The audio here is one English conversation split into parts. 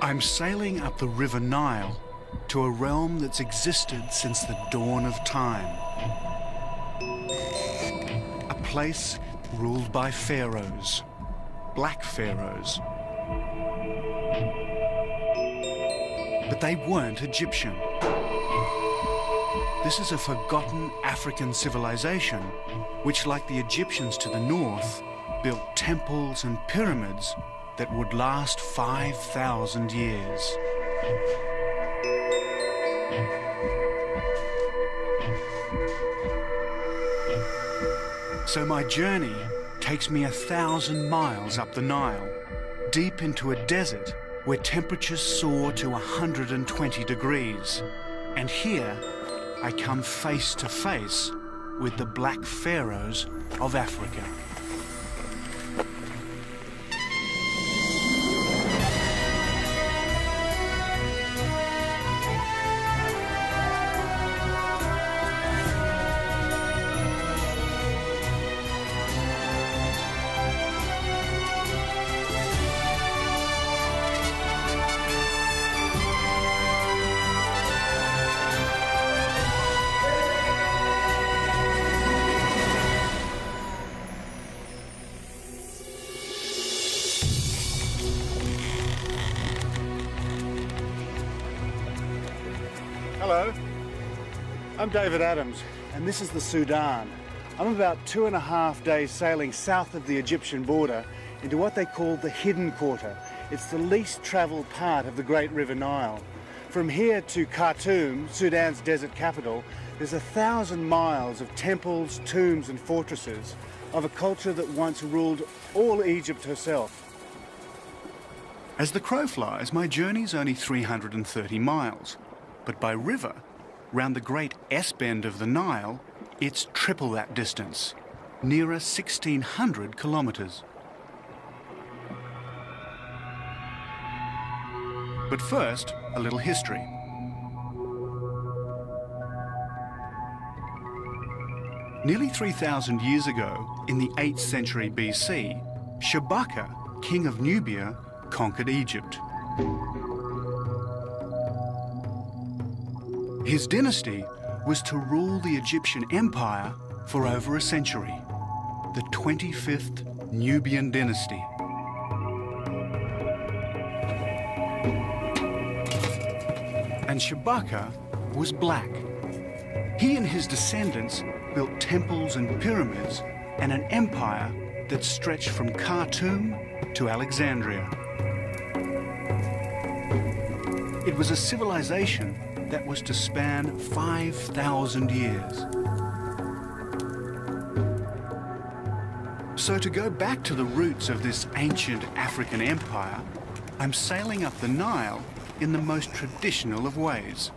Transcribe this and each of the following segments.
I'm sailing up the River Nile to a realm that's existed since the dawn of time. A place ruled by pharaohs, black pharaohs. But they weren't Egyptian. This is a forgotten African civilization which, like the Egyptians to the north, built temples and pyramids that would last 5,000 years. So my journey takes me 1,000 miles up the Nile, deep into a desert where temperatures soar to 120 degrees. And here, I come face to face with the black pharaohs of Africa. Hello, I'm David Adams, and this is the Sudan. I'm about 2.5 days sailing south of the Egyptian border into what they call the Hidden Quarter. It's the least travelled part of the Great River Nile. From here to Khartoum, Sudan's desert capital, there's 1,000 miles of temples, tombs and fortresses of a culture that once ruled all Egypt herself. As the crow flies, my journey's only 330 miles. But by river, round the great S-bend of the Nile, it's triple that distance, nearer 1,600 kilometres. But first, a little history. Nearly 3,000 years ago, in the 8th century BC, Shabaka, king of Nubia, conquered Egypt. His dynasty was to rule the Egyptian Empire for over a century, the 25th Nubian dynasty. And Shabaka was black. He and his descendants built temples and pyramids and an empire that stretched from Khartoum to Alexandria. It was a civilization that was to span 5,000 years. So to go back to the roots of this ancient African empire, I'm sailing up the Nile in the most traditional of ways.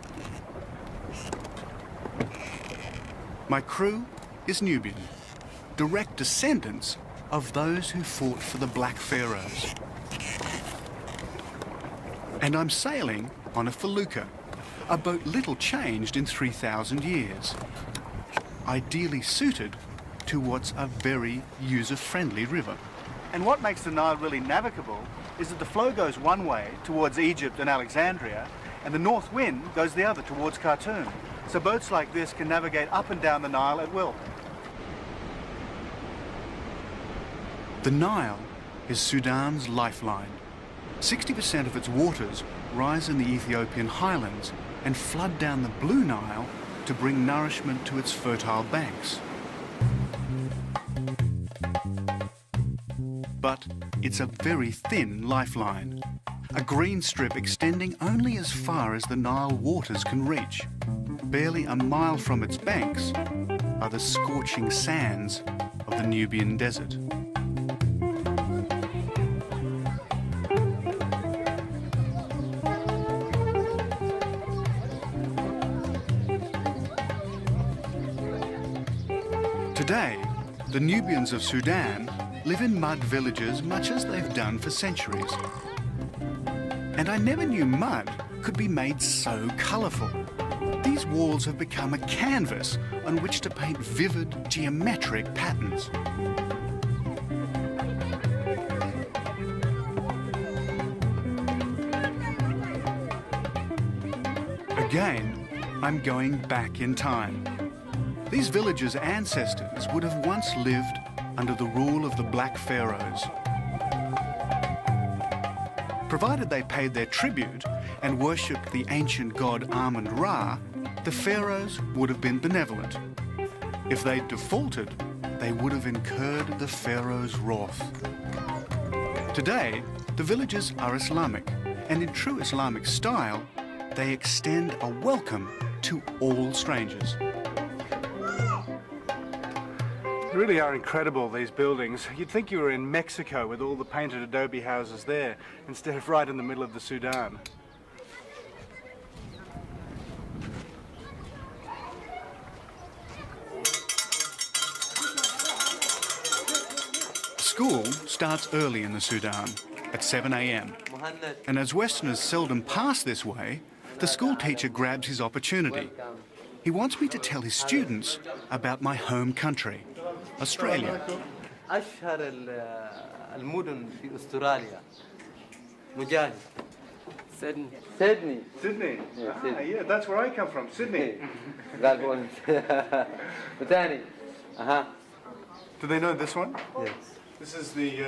My crew is Nubian, direct descendants of those who fought for the Black Pharaohs. And I'm sailing on a felucca, a boat little changed in 3,000 years, ideally suited to what's a very user-friendly river. And what makes the Nile really navigable is that the flow goes one way towards Egypt and Alexandria, and the north wind goes the other towards Khartoum. So boats like this can navigate up and down the Nile at will. The Nile is Sudan's lifeline. 60% of its waters rise in the Ethiopian highlands and flood down the Blue Nile to bring nourishment to its fertile banks. But it's a very thin lifeline, a green strip extending only as far as the Nile waters can reach. Barely a mile from its banks are the scorching sands of the Nubian desert. Today, the Nubians of Sudan live in mud villages much as they've done for centuries. And I never knew mud could be made so colourful. These walls have become a canvas on which to paint vivid geometric patterns. Again, I'm going back in time. These villagers' ancestors would have once lived under the rule of the Black Pharaohs. Provided they paid their tribute and worshipped the ancient god Amun-Ra, the pharaohs would have been benevolent. If they'd defaulted, they would have incurred the pharaoh's wrath. Today, the villagers are Islamic, and in true Islamic style, they extend a welcome to all strangers. They really are incredible, these buildings. You'd think you were in Mexico with all the painted adobe houses there, instead of right in the middle of the Sudan. School starts early in the Sudan, at 7 a.m. And as Westerners seldom pass this way, the school teacher grabs his opportunity. He wants me to tell his students about my home country, Australia. أشهر المدن في أستراليا مجاهد. Sydney. Sydney? Yeah, Sydney. Yeah, that's where I come from, Sydney. قال ثاني. Do they know this one? Yes. This is the,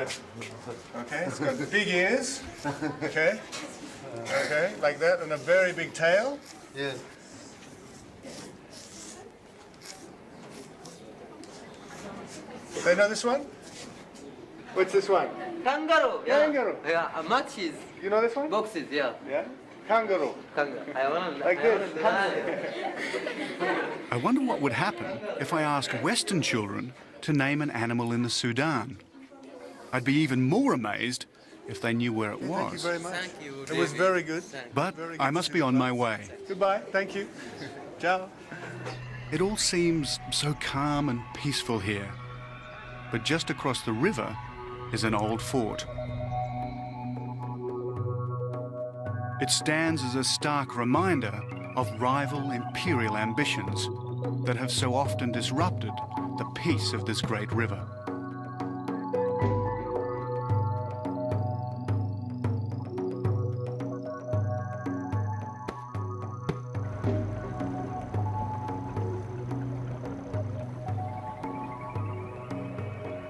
okay, it's got big ears, okay, okay, like that, and a very big tail. Yes. They know this one? What's this one? Kangaroo. Yeah. Kangaroo. Yeah, matches. You know this one? Boxes. Yeah. Yeah? Kangaroo. Like this. I wonder what would happen if I asked Western children to name an animal in the Sudan. I'd be even more amazed if they knew where it was. Thank you very much. Thank you, It was very good. But Very good I to must see be you. on my way. Goodbye. Thank you. Ciao. It all seems so calm and peaceful here. But just across the river is an old fort. It stands as a stark reminder of rival imperial ambitions that have so often disrupted the peace of this great river.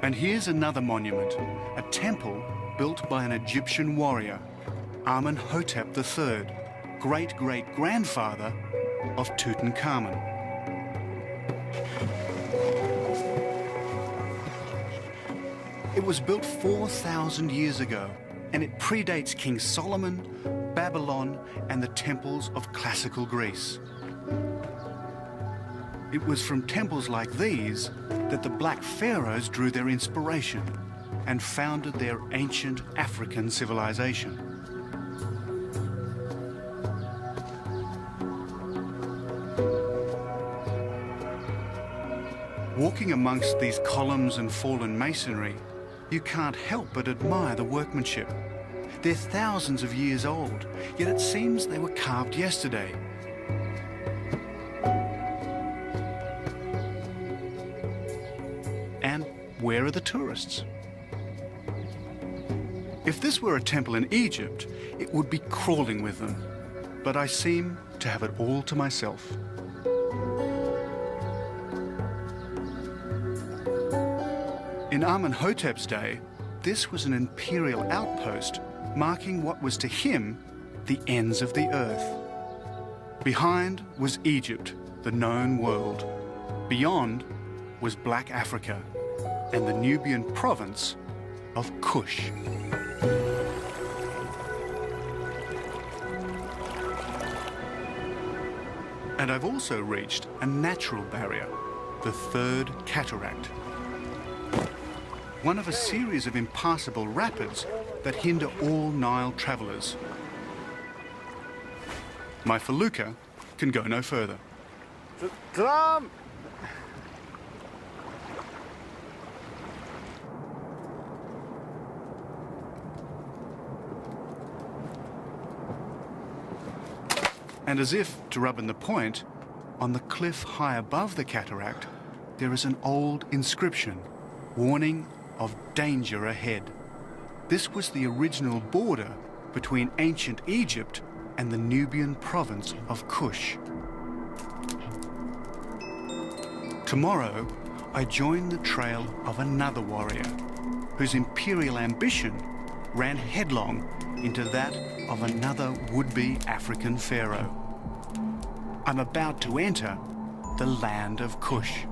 And here's another monument, a temple built by an Egyptian warrior, Amenhotep III, great-great-grandfather of Tutankhamun. It was built 4,000 years ago, and it predates King Solomon, Babylon, and the temples of classical Greece. It was from temples like these that the Black Pharaohs drew their inspiration and founded their ancient African civilization. Walking amongst these columns and fallen masonry, you can't help but admire the workmanship. They're thousands of years old, yet it seems they were carved yesterday. And where are the tourists? If this were a temple in Egypt, it would be crawling with them. But I seem to have it all to myself. In Amenhotep's day, this was an imperial outpost marking what was to him the ends of the earth. Behind was Egypt, the known world. Beyond was Black Africa and the Nubian province of Kush. And I've also reached a natural barrier, the Third Cataract. One of a series of impassable rapids that hinder all Nile travellers. My felucca can go no further. Salam! And as if to rub in the point, on the cliff high above the cataract, there is an old inscription warning of danger ahead. This was the original border between ancient Egypt and the Nubian province of Kush. Tomorrow, I join the trail of another warrior whose imperial ambition ran headlong into that of another would-be African pharaoh. I'm about to enter the land of Kush.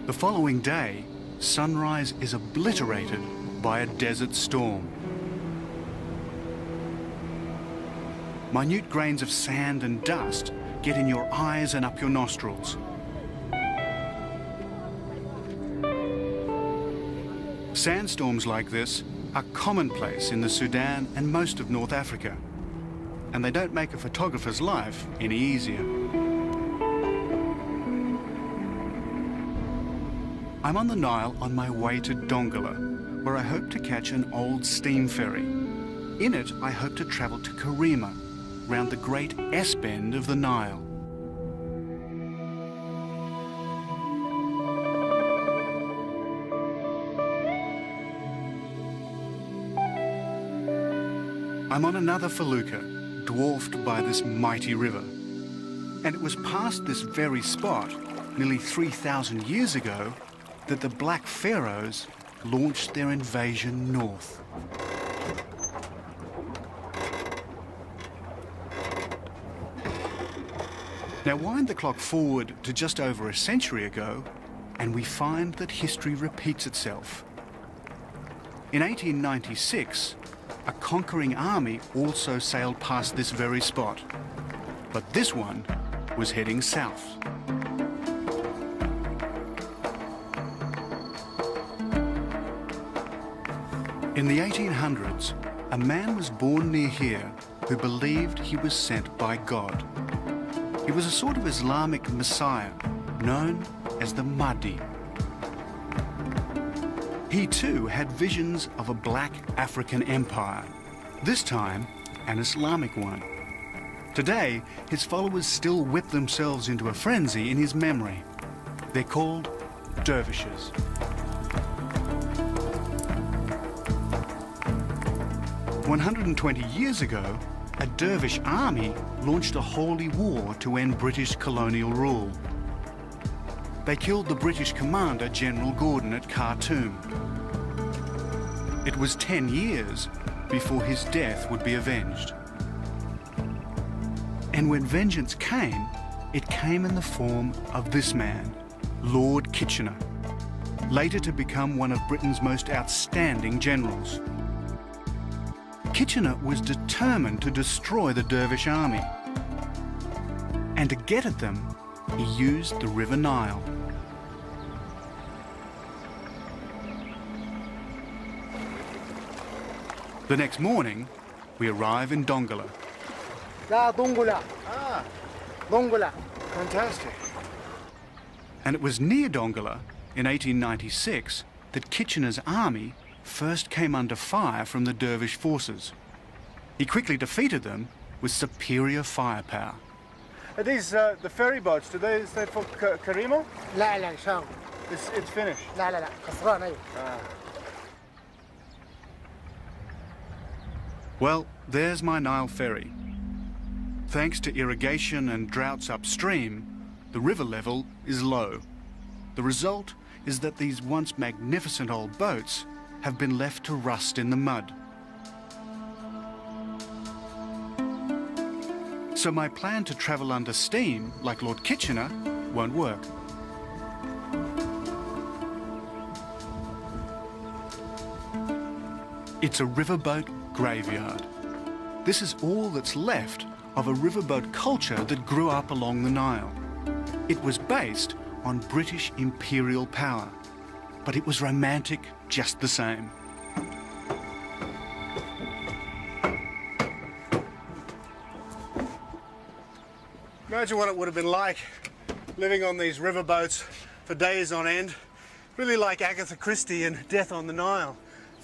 The following day, sunrise is obliterated by a desert storm. Minute grains of sand and dust get in your eyes and up your nostrils. Sandstorms like this are commonplace in the Sudan and most of North Africa, and they don't make a photographer's life any easier. I'm on the Nile on my way to Dongola, where I hope to catch an old steam ferry. In it, I hope to travel to Karima, round the great S-bend of the Nile. I'm on another felucca, dwarfed by this mighty river. And it was past this very spot, nearly 3,000 years ago, that the Black Pharaohs launched their invasion north. Now wind the clock forward to just over a century ago, and we find that history repeats itself. In 1896, a conquering army also sailed past this very spot, but this one was heading south. In the 1800s, a man was born near here who believed he was sent by God. He was a sort of Islamic messiah known as the Mahdi. He too had visions of a black African empire, this time an Islamic one. Today, his followers still whip themselves into a frenzy in his memory. They're called dervishes. "120 years ago, a dervish army launched a holy war to end British colonial rule. They killed the British commander, General Gordon, at Khartoum. It was 10 years before his death would be avenged. And when vengeance came, it came in the form of this man, Lord Kitchener, later to become one of Britain's most outstanding generals. Kitchener was determined to destroy the dervish army. And to get at them, he used the River Nile. The next morning, we arrive in Dongola. Dongola. Ah, Dongola. Fantastic. And it was near Dongola, in 1896, that Kitchener's army first came under fire from the dervish forces. He quickly defeated them with superior firepower. Are these the ferry boats? Is that for Karima? لا لا شام. It's finished. لا لا لا خسران أيوة. Well, there's my Nile ferry. Thanks to irrigation and droughts upstream, the river level is low. The result is that these once magnificent old boats have been left to rust in the mud. So my plan to travel under steam, like Lord Kitchener, won't work. It's a riverboat graveyard. This is all that's left of a riverboat culture that grew up along the Nile. It was based on British imperial power, but it was romantic just the same. Imagine what it would have been like living on these riverboats for days on end. Really like Agatha Christie in Death on the Nile.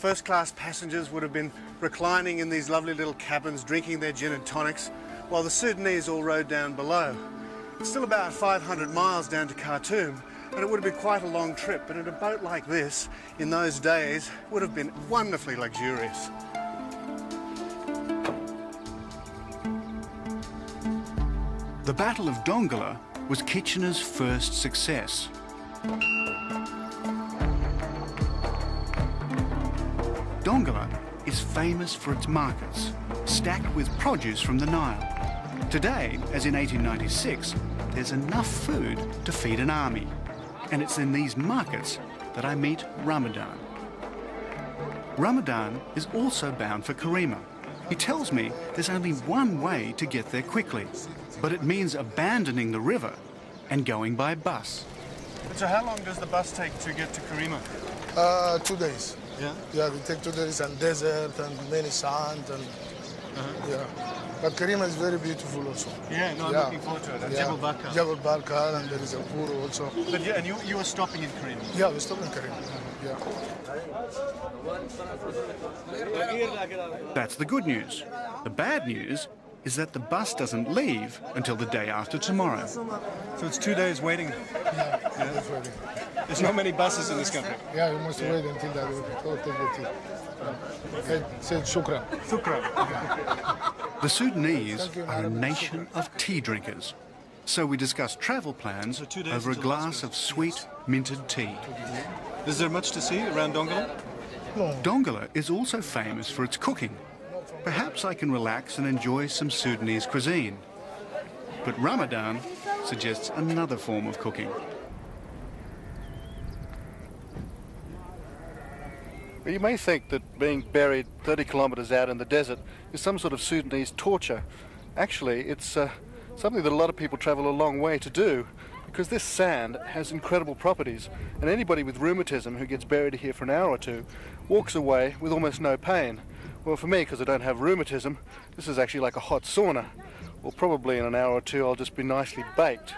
First-class passengers would have been reclining in these lovely little cabins, drinking their gin and tonics, while the Sudanese all rode down below. It's still about 500 miles down to Khartoum, and it would have been quite a long trip, but in a boat like this, in those days, would have been wonderfully luxurious. The Battle of Dongola was Kitchener's first success. Dongola is famous for its markets, stacked with produce from the Nile. Today, as in 1896, there's enough food to feed an army. And it's in these markets that I meet Ramadan. Ramadan is also bound for Karima. He tells me there's only one way to get there quickly, but it means abandoning the river and going by bus. So how long does the bus take to get to Karima? 2 days. Yeah? Yeah, we take 2 days and desert and many sand and yeah. But Karima is very beautiful also. Yeah, no, I'm looking forward to it. And Jebel Barka. Jebel Barka, and there is a Puru also. But yeah, and you were stopping in Karima? Yeah, we stop in Karima. Yeah. That's the good news. The bad news is that the bus doesn't leave until the day after tomorrow. So it's 2 days waiting. Yeah, that's waiting. There's not many buses in this country. Yeah, you must wait until that. Oh, take the tea. Say shukran. Shukran. The Sudanese are a nation of tea drinkers. So we discuss travel plans over a glass of sweet, minted tea. Is there much to see around Dongola? No. Dongola is also famous for its cooking. Perhaps I can relax and enjoy some Sudanese cuisine. But Ramadan suggests another form of cooking. You may think that being buried 30 kilometres out in the desert is some sort of Sudanese torture. Actually, it's something that a lot of people travel a long way to do, because this sand has incredible properties, and anybody with rheumatism who gets buried here for an hour or two walks away with almost no pain. Well, for me, because I don't have rheumatism, this is actually like a hot sauna. Well, probably in an hour or two I'll just be nicely baked.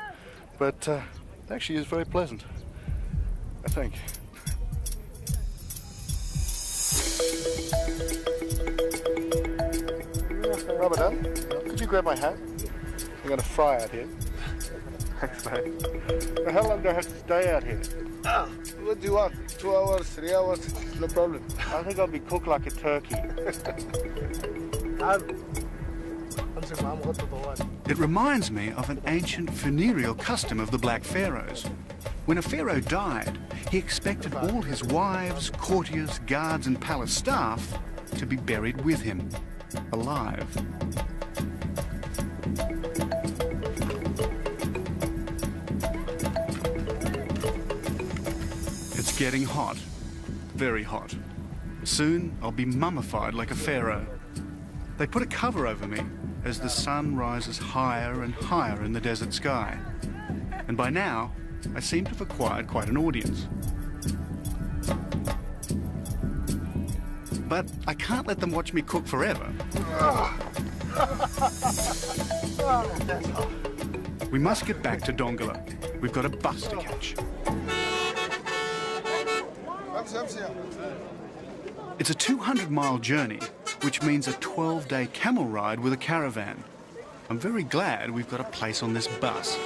But it actually is very pleasant, I think. Ramadan, could you grab my hat? I'm going to fry out here. Thanks, mate. Now, how long do I have to stay out here? What do you want? 2 hours, 3 hours? No problem. I think I'll be cooked like a turkey. It reminds me of an ancient funereal custom of the Black Pharaohs. When a pharaoh died, he expected all his wives, courtiers, guards and palace staff to be buried with him, alive. It's getting hot, very hot. Soon I'll be mummified like a pharaoh. They put a cover over me as the sun rises higher and higher in the desert sky. And by now, I seem to have acquired quite an audience. But I can't let them watch me cook forever. We must get back to Dongola. We've got a bus to catch. It's a 200-mile journey, which means a 12-day camel ride with a caravan. I'm very glad we've got a place on this bus.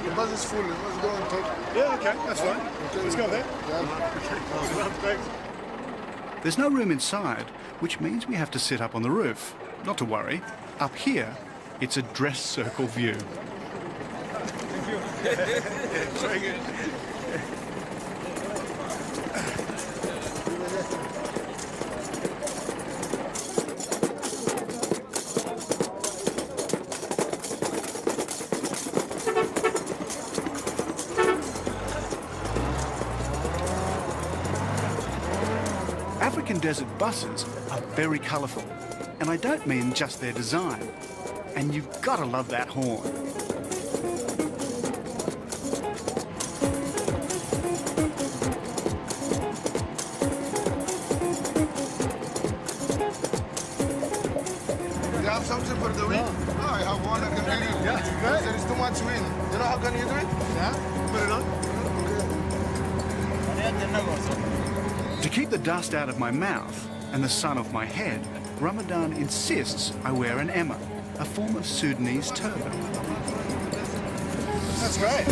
The bus is full. Let's go and take. Yeah, okay, that's fine. Let's go there. Yeah. There's no room inside, which means we have to sit up on the roof. Not to worry. Up here, it's a dress circle view. Thank you. Very good. African desert buses are very colourful, and I don't mean just their design. And you've got to love that horn. You have something for the week? No, I have one. I can bring you. Yeah, much wind. You know how can you do it? Yeah? Put it on. To keep the dust out of my mouth and the sun off my head, Ramadan insists I wear an emma, a form of Sudanese turban. That's right.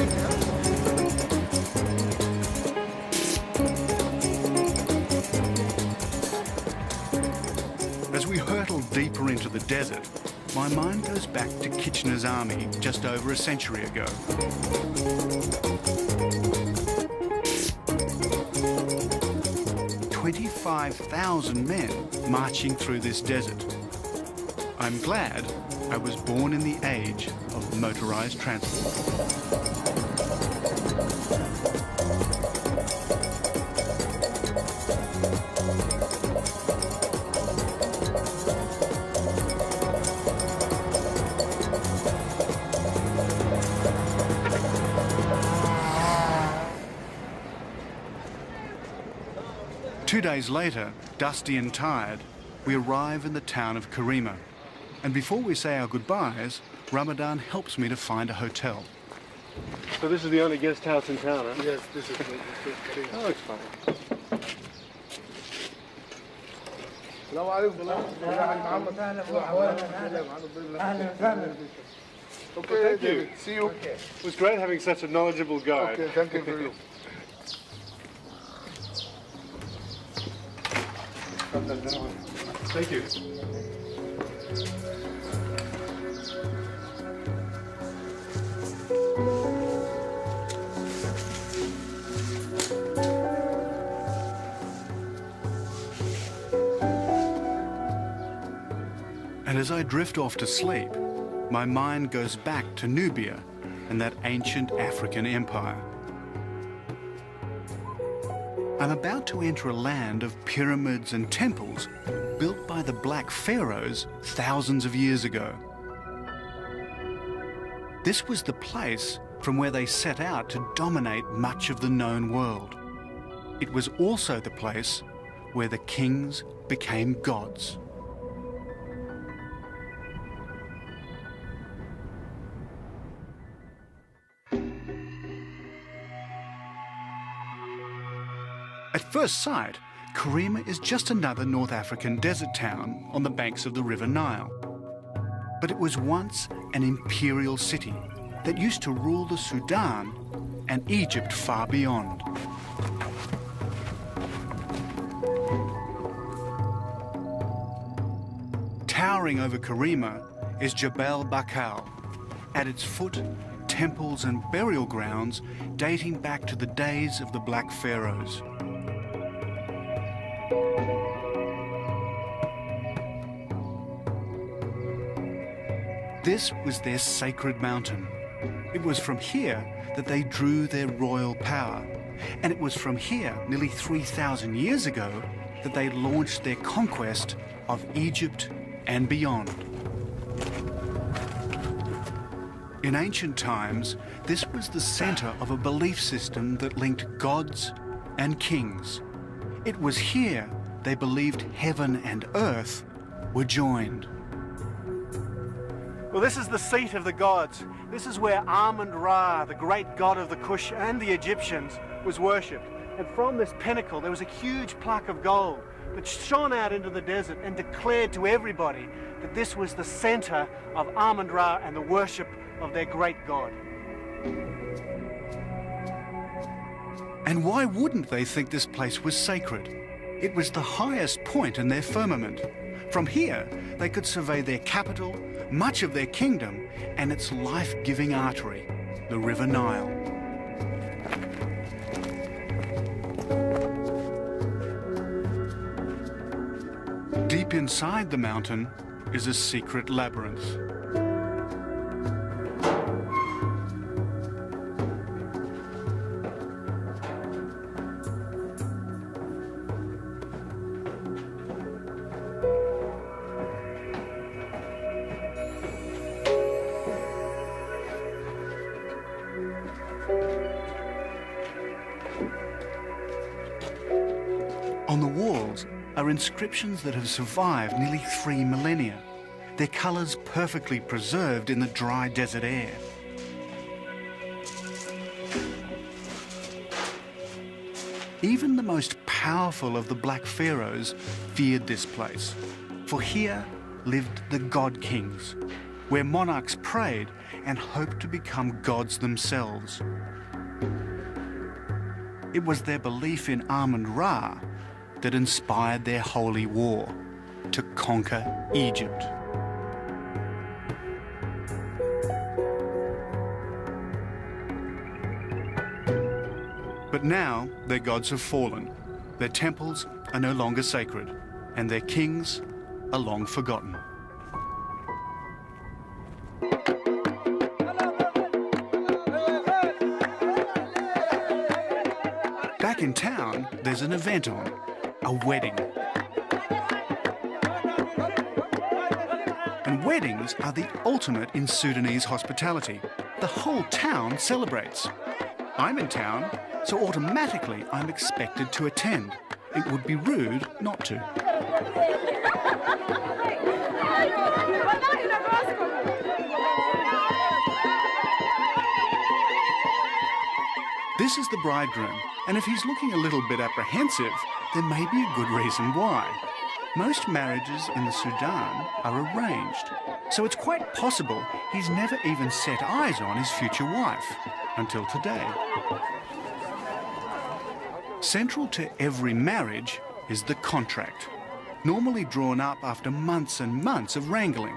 As we hurtle deeper into the desert, my mind goes back to Kitchener's army just over a century ago. "25,000 men marching through this desert. I'm glad I was born in the age of motorized transport." Two days later, dusty and tired, we arrive in the town of Karima. And before we say our goodbyes, Ramadan helps me to find a hotel. So this is the only guest house in town, huh? Yes, this is Oh, it's fine. Okay, Thank you. David. See you. It was great having such a knowledgeable guide. Okay, thank you for you. Thank you. And as I drift off to sleep, my mind goes back to Nubia and that ancient African empire. I'm about to enter a land of pyramids and temples built by the Black Pharaohs thousands of years ago. This was the place from where they set out to dominate much of the known world. It was also the place where the kings became gods. At first sight, Karima is just another North African desert town on the banks of the River Nile. But it was once an imperial city that used to rule the Sudan and Egypt far beyond. Towering over Karima is Jebel Bakal. At its foot, temples and burial grounds dating back to the days of the Black Pharaohs. This was their sacred mountain. It was from here that they drew their royal power. And it was from here, nearly 3,000 years ago, that they launched their conquest of Egypt and beyond. In ancient times, this was the center of a belief system that linked gods and kings. It was here they believed heaven and earth were joined. Well, this is the seat of the gods. This is where Amun-Ra, the great god of the Kush and the Egyptians, was worshipped. And from this pinnacle, there was a huge plaque of gold that shone out into the desert and declared to everybody that this was the center of Amun-Ra and the worship of their great god. And why wouldn't they think this place was sacred? It was the highest point in their firmament. From here, they could survey their capital, much of their kingdom, and its life-giving artery, the River Nile. Deep inside the mountain is a secret labyrinth. On the walls are inscriptions that have survived nearly 3 millennia, their colours perfectly preserved in the dry desert air. Even the most powerful of the black pharaohs feared this place, for here lived the god kings, where monarchs prayed and hoped to become gods themselves. It was their belief in Amun-Ra that inspired their holy war to conquer Egypt. But now their gods have fallen, their temples are no longer sacred, and their kings are long forgotten. Back in town, there's an event on, a wedding. And weddings are the ultimate in Sudanese hospitality. The whole town celebrates. I'm in town, so automatically I'm expected to attend. It would be rude not to. This is the bridegroom, and if he's looking a little bit apprehensive, there may be a good reason why. Most marriages in the Sudan are arranged, so it's quite possible he's never even set eyes on his future wife until today. Central to every marriage is the contract, normally drawn up after months and months of wrangling.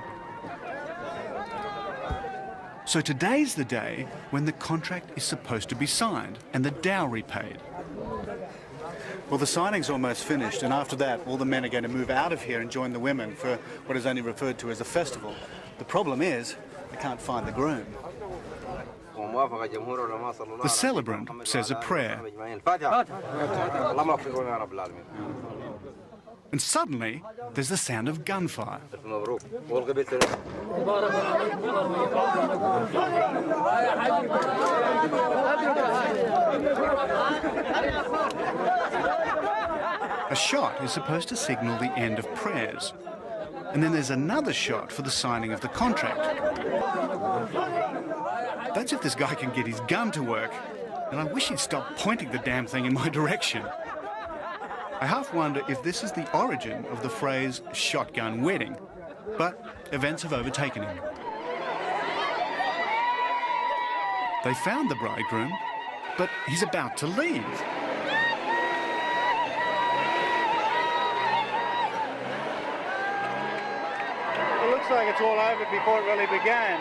So today's the day when the contract is supposed to be signed and the dowry paid. Well, the signing's almost finished, and after that, all the men are going to move out of here and join the women for what is only referred to as a festival. The problem is, they can't find the groom. The celebrant says a prayer. And suddenly, there's the sound of gunfire. A shot is supposed to signal the end of prayers. And then there's another shot for the signing of the contract. That's if this guy can get his gun to work. And I wish he'd stop pointing the damn thing in my direction. I half wonder if this is the origin of the phrase shotgun wedding, but events have overtaken him. They found the bridegroom, but he's about to leave. It looks like it's all over before it really began.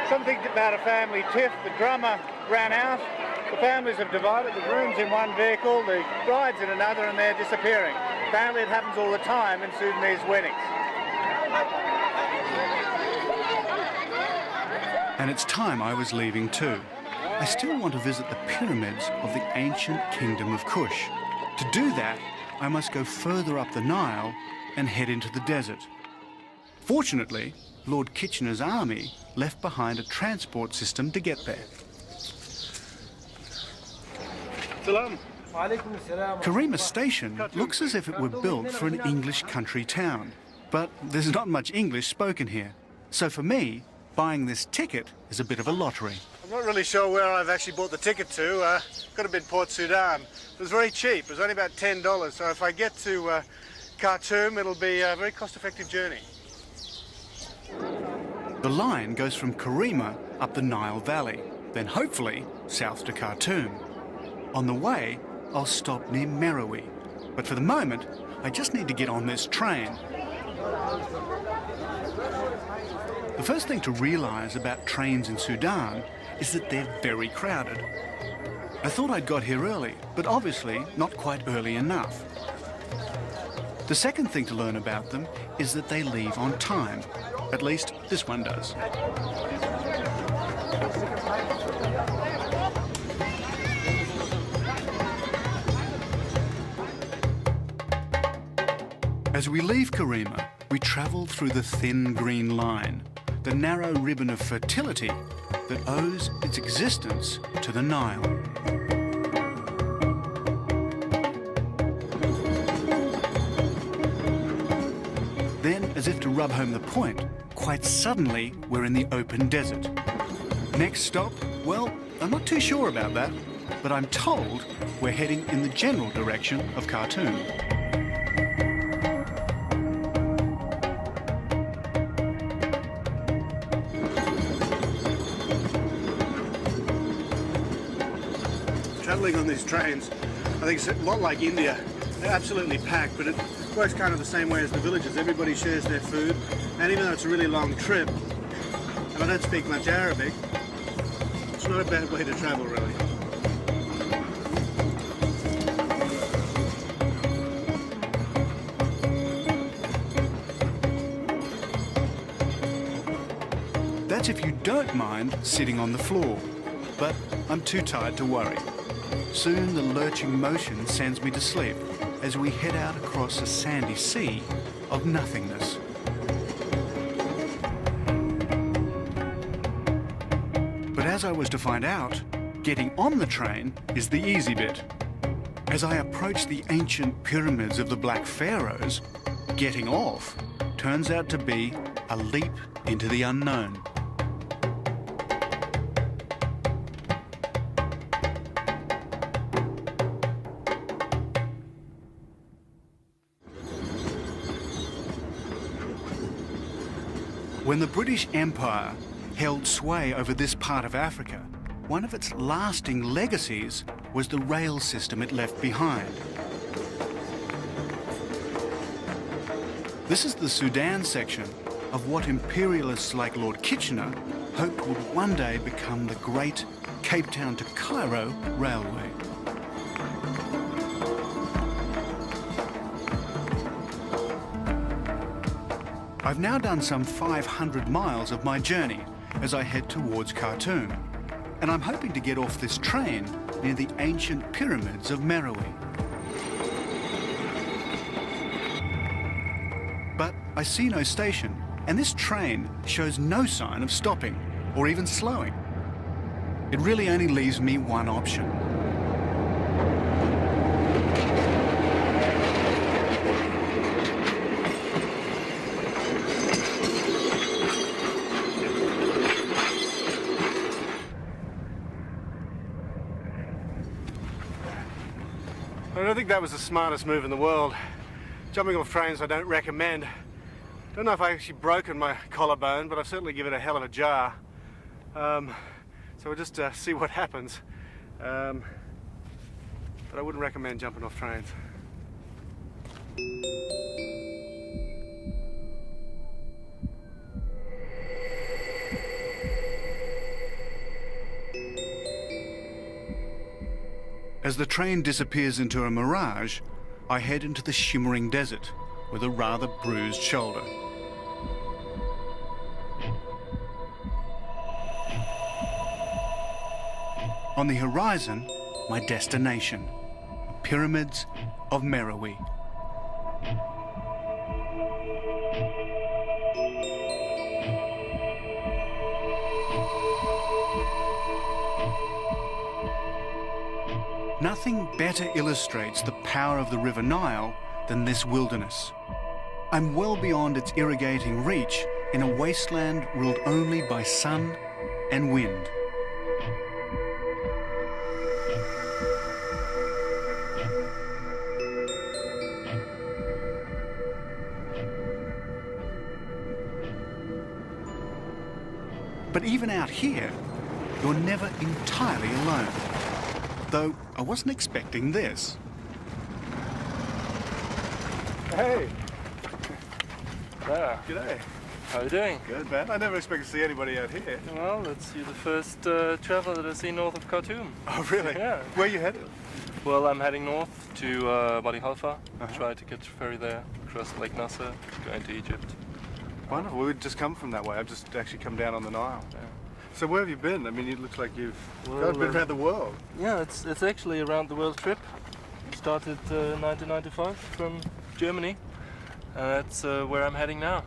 Something about a family tiff, the drummer ran out. The families have divided, the groom's in one vehicle, the bride's in another, and they're disappearing. Apparently it happens all the time in Sudanese weddings. And it's time I was leaving too. I still want to visit the pyramids of the ancient kingdom of Kush. To do that, I must go further up the Nile and head into the desert. Fortunately, Lord Kitchener's army left behind a transport system to get there. Salam. Karima Station looks as if it were built for an English country town, but there's not much English spoken here. So for me, buying this ticket is a bit of a lottery. I'm not really sure where I've actually bought the ticket to. Could have been Port Sudan. It was very cheap. It was only about $10. So if I get to Khartoum, it'll be a very cost-effective journey. The line goes from Karima up the Nile Valley, then hopefully south to Khartoum. On the way, I'll stop near Merowe. But for the moment, I just need to get on this train. The first thing to realise about trains in Sudan is that they're very crowded. I thought I'd got here early, but obviously not quite early enough. The second thing to learn about them is that they leave on time. At least this one does. As we leave Karima, we travel through the thin green line, the narrow ribbon of fertility that owes its existence to the Nile. Then, as if to rub home the point, quite suddenly we're in the open desert. Next stop, well, I'm not too sure about that. but I'm told we're heading in the general direction of Khartoum. Travelling on these trains, I think it's a lot like India. They're absolutely packed, but it works kind of the same way as the villages. Everybody shares their food, and even though it's a really long trip, and I don't speak much Arabic, it's not a bad way to travel, really. That's if you don't mind sitting on the floor, but I'm too tired to worry. Soon the lurching motion sends me to sleep as we head out across a sandy sea of nothingness. But as I was to find out, getting on the train is the easy bit. As I approach the ancient pyramids of the Black Pharaohs, getting off turns out to be a leap into the unknown. When the British Empire held sway over this part of Africa, one of its lasting legacies was the rail system it left behind. This is the Sudan section of what imperialists like Lord Kitchener hoped would one day become the great Cape Town to Cairo railway. I've now done some 500 miles of my journey as I head towards Khartoum, and I'm hoping to get off this train near the ancient pyramids of Meroe. But I see no station, and this train shows no sign of stopping or even slowing. It really only leaves me one option. I don't think that was the smartest move in the world. Jumping off trains I don't recommend. Don't know if I actually broken my collarbone, but I've certainly given it a hell of a jar. So we'll just see what happens. But I wouldn't recommend jumping off trains. As the train disappears into a mirage, I head into the shimmering desert with a rather bruised shoulder. On the horizon, my destination, Pyramids of Meroe. Nothing better illustrates the power of the River Nile than this wilderness. I'm well beyond its irrigating reach in a wasteland ruled only by sun and wind. But even out here, you're never entirely alone. Though I wasn't expecting this. Hey! There. G'day. How are you doing? Good, man. I never expected to see anybody out here. Well, that's you the first traveller that I've seen north of Khartoum. Oh, really? Yeah. Where are you headed? Well, I'm heading north to Wadi Halfa. Try to catch a ferry there, across Lake Nasser, go into Egypt. Wonderful. We would just come from that way. I've just actually come down on the Nile. Yeah. So where have you been? I mean, it looks like you've Well, been around the world. Yeah, it's actually a round the world trip. Started 1995 from Germany, and that's where I'm heading now.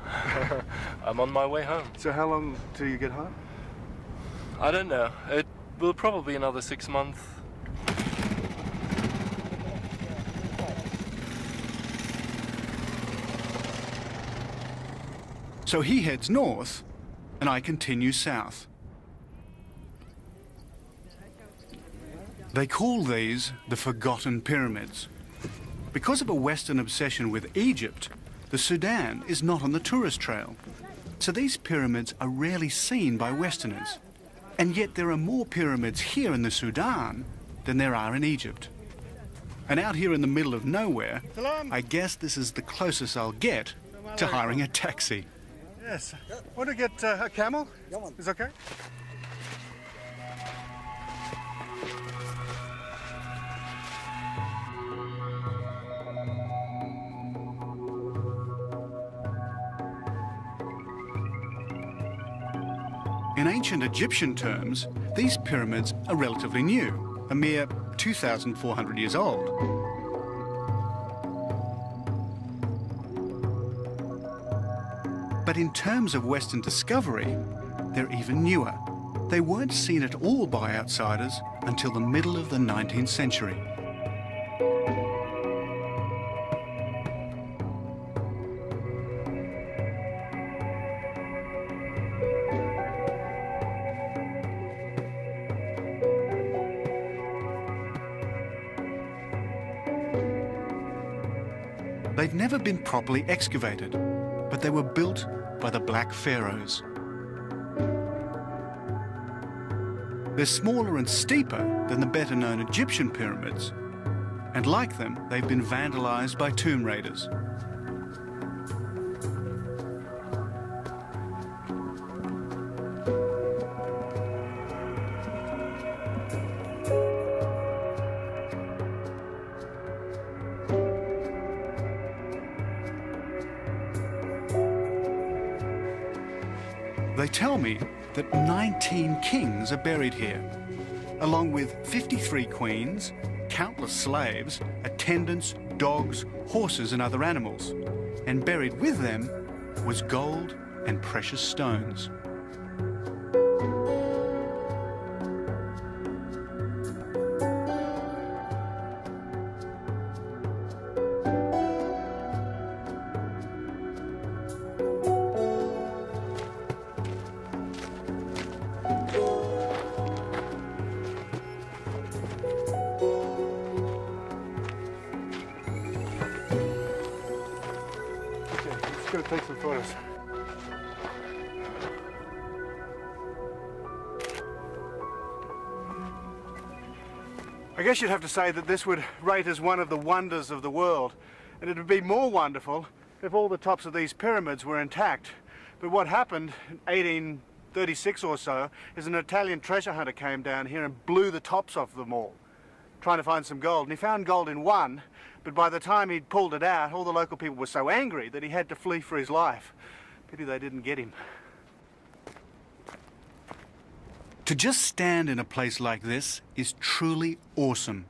I'm on my way home. So how long till you get home? I don't know. It will probably be another 6 months. So he heads north, and I continue south. They call these the Forgotten Pyramids. Because of a Western obsession with Egypt, the Sudan is not on the tourist trail. So these pyramids are rarely seen by Westerners. And yet there are more pyramids here in the Sudan than there are in Egypt. And out here in the middle of nowhere, I guess this is the closest I'll get to hiring a taxi. Yes. Want to get a camel? Is okay? In ancient Egyptian terms, these pyramids are relatively new, a mere 2,400 years old. But in terms of Western discovery, they're even newer. They weren't seen at all by outsiders until the middle of the 19th century. They've never been properly excavated, but they were built by the Black Pharaohs. They're smaller and steeper than the better-known Egyptian pyramids, and like them, they've been vandalized by tomb raiders. They tell me that 19 kings are buried here, along with 53 queens, countless slaves, attendants, dogs, horses and other animals. And buried with them was gold and precious stones. Let's go take some photos. I guess you'd have to say that this would rate as one of the wonders of the world, and it would be more wonderful if all the tops of these pyramids were intact. But what happened in 1836 or so is an Italian treasure hunter came down here and blew the tops off them all, trying to find some gold. And he found gold in one, but by the time he'd pulled it out, all the local people were so angry that he had to flee for his life. Pity they didn't get him. To just stand in a place like this is truly awesome.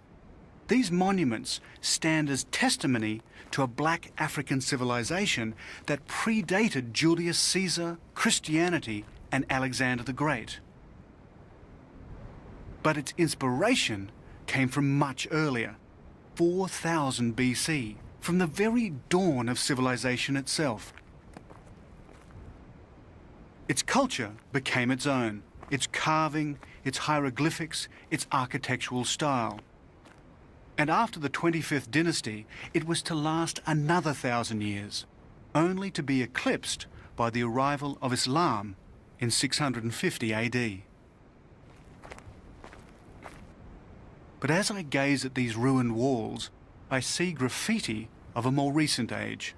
These monuments stand as testimony to a black African civilization that predated Julius Caesar, Christianity, and Alexander the Great. But its inspiration came from much earlier, 4000 BC, from the very dawn of civilization itself. Its culture became its own, its carving, its hieroglyphics, its architectural style. And after the 25th dynasty, it was to last another 1,000 years, only to be eclipsed by the arrival of Islam in 650 AD. But as I gaze at these ruined walls, I see graffiti of a more recent age,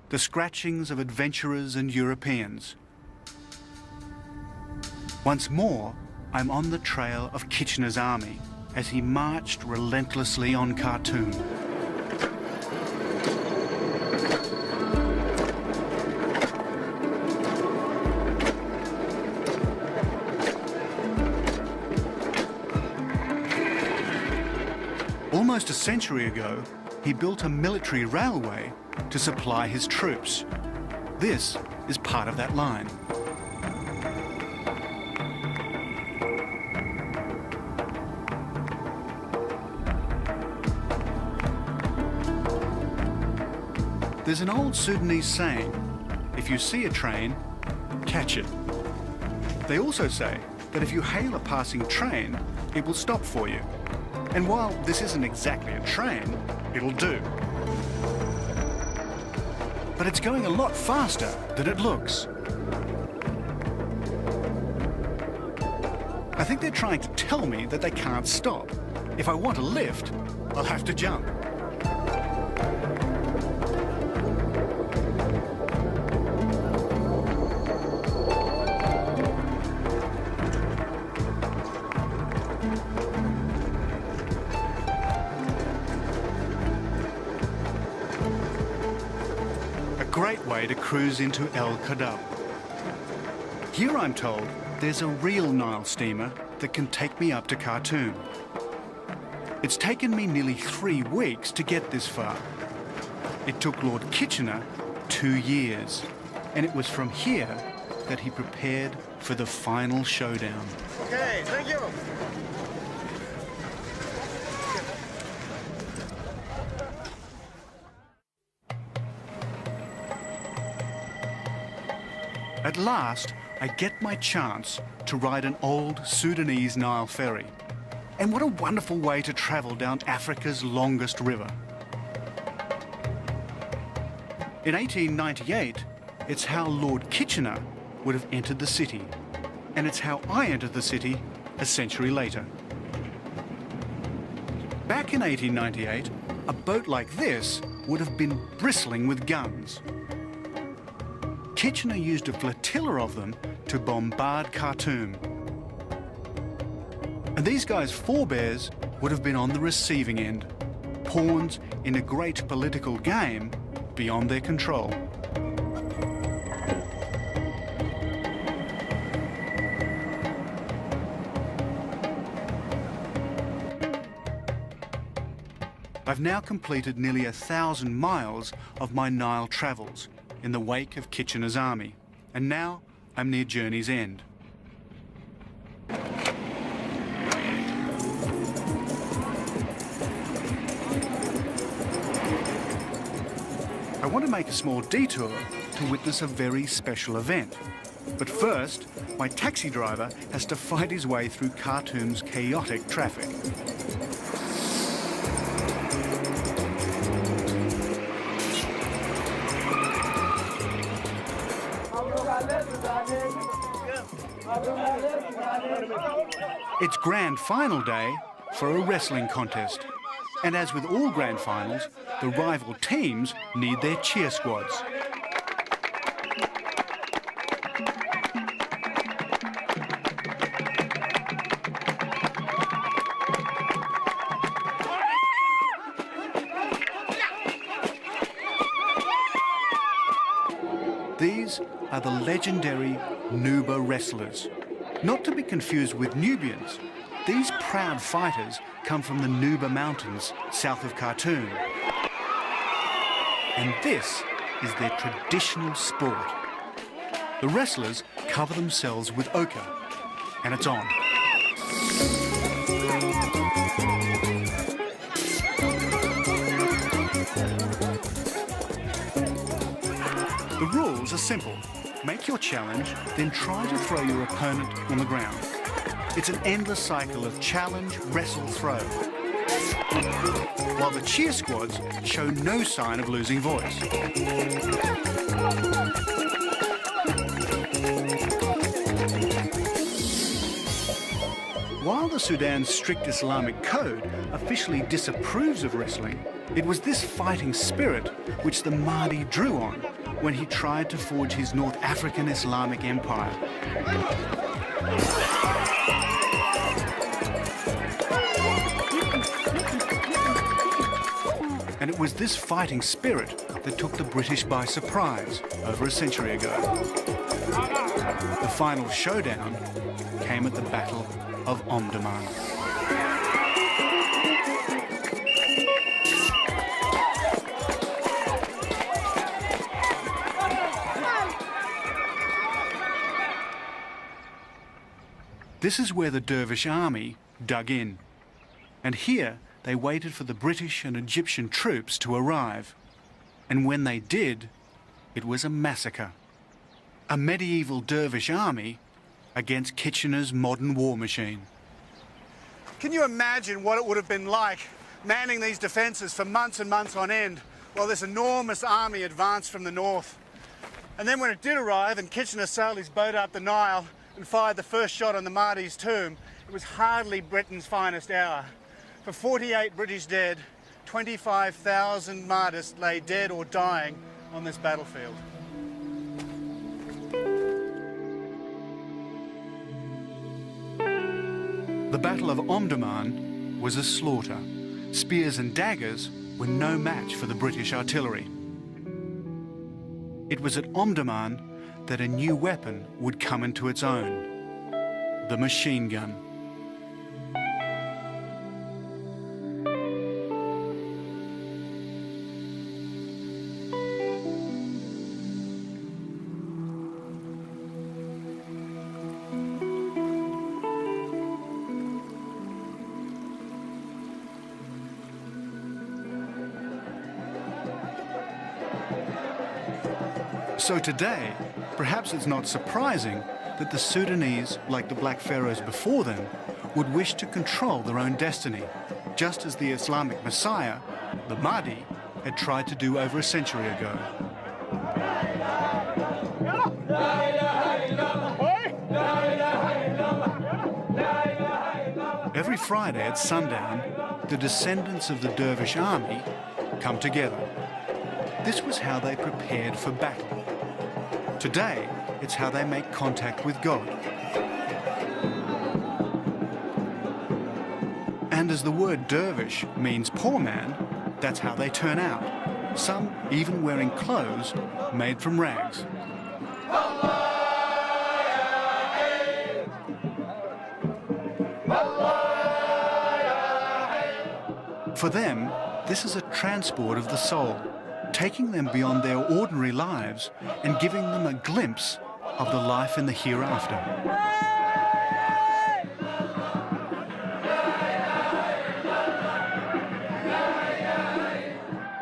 the scratchings of adventurers and Europeans. Once more, I'm on the trail of Kitchener's army as he marched relentlessly on Khartoum. Almost a century ago, he built a military railway to supply his troops. This is part of that line. There's an old Sudanese saying, if you see a train, catch it. They also say that if you hail a passing train, it will stop for you. And while this isn't exactly a train, it'll do. But it's going a lot faster than it looks. I think they're trying to tell me that they can't stop. If I want a lift, I'll have to jump. A great way to cruise into El Khadab. Here I'm told there's a real Nile steamer that can take me up to Khartoum. It's taken me nearly 3 weeks to get this far. It took Lord Kitchener 2 years, and it was from here that he prepared for the final showdown. Okay, thank you. At last, I get my chance to ride an old Sudanese Nile ferry. And what a wonderful way to travel down Africa's longest river. In 1898, it's how Lord Kitchener would have entered the city. And it's how I entered the city a century later. Back in 1898, a boat like this would have been bristling with guns. Kitchener used a flotilla of them to bombard Khartoum. And these guys' forebears would have been on the receiving end, pawns in a great political game beyond their control. I've now completed nearly 1,000 miles of my Nile travels in the wake of Kitchener's army, and now I'm near journey's end. I want to make a small detour to witness a very special event. But first, my taxi driver has to fight his way through Khartoum's chaotic traffic. It's grand final day for a wrestling contest. And as with all grand finals, the rival teams need their cheer squads. These are the legendary Nuba wrestlers. Not to be confused with Nubians. These proud fighters come from the Nuba Mountains, south of Khartoum. And this is their traditional sport. The wrestlers cover themselves with ochre, and it's on. The rules are simple. Make your challenge, then try to throw your opponent on the ground. It's an endless cycle of challenge, wrestle, throw. While the cheer squads show no sign of losing voice. While the Sudan's strict Islamic code officially disapproves of wrestling, it was this fighting spirit which the Mahdi drew on when he tried to forge his North African Islamic empire. And it was this fighting spirit that took the British by surprise over a century ago. The final showdown came at the Battle of Omdurman. This is where the Dervish army dug in. And here they waited for the British and Egyptian troops to arrive. And when they did, it was a massacre. A medieval Dervish army against Kitchener's modern war machine. Can you imagine what it would have been like manning these defences for months and months on end while this enormous army advanced from the north? And then when it did arrive and Kitchener sailed his boat up the Nile and fired the first shot on the Mahdi's tomb, it was hardly Britain's finest hour. For 48 British dead, 25,000 martyrs lay dead or dying on this battlefield. The Battle of Omdurman was a slaughter. Spears and daggers were no match for the British artillery. It was at Omdurman that a new weapon would come into its own: the machine gun. So today, perhaps it's not surprising that the Sudanese, like the Black Pharaohs before them, would wish to control their own destiny, just as the Islamic Messiah, the Mahdi, had tried to do over a century ago. Every Friday at sundown, the descendants of the Dervish army come together. This was how they prepared for battle. Today, it's how they make contact with God. And as the word dervish means poor man, that's how they turn out. Some even wearing clothes made from rags. For them, this is a transport of the soul, taking them beyond their ordinary lives and giving them a glimpse of the life in the hereafter.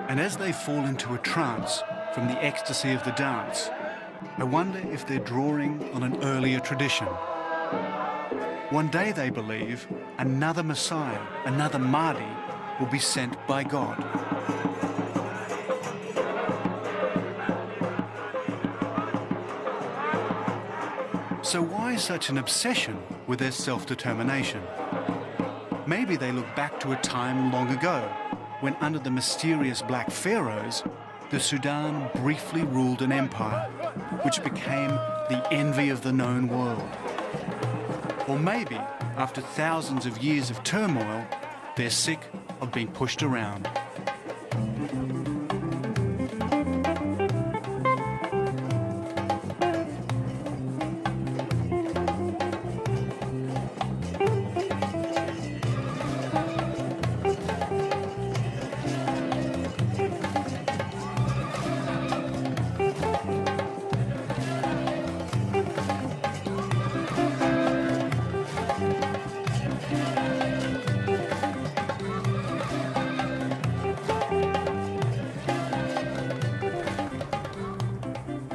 And as they fall into a trance from the ecstasy of the dance, I wonder if they're drawing on an earlier tradition. One day, they believe, another Messiah, another Mahdi, will be sent by God. So why such an obsession with their self-determination? Maybe they look back to a time long ago when, under the mysterious Black Pharaohs, the Sudan briefly ruled an empire, which became the envy of the known world. Or maybe, after thousands of years of turmoil, they're sick of being pushed around.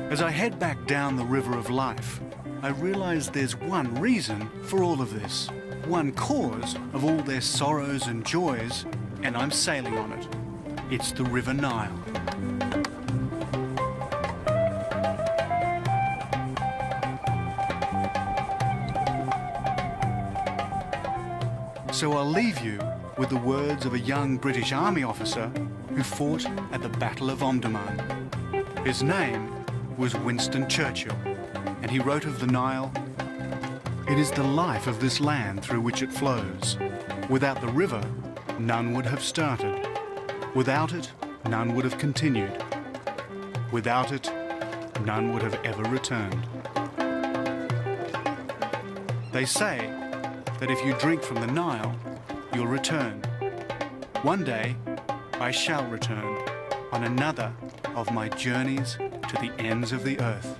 As I head back down the river of life, I realize there's one reason for all of this, one cause of all their sorrows and joys, and I'm sailing on it. It's the River Nile. So I'll leave you with the words of a young British Army officer who fought at the Battle of Omdurman. His name was Winston Churchill, and he wrote of the Nile, "It is the life of this land through which it flows. Without the river, none would have started. Without it, none would have continued. Without it, none would have ever returned." They say that if you drink from the Nile, you'll return. One day, I shall return on another of my journeys to the ends of the earth.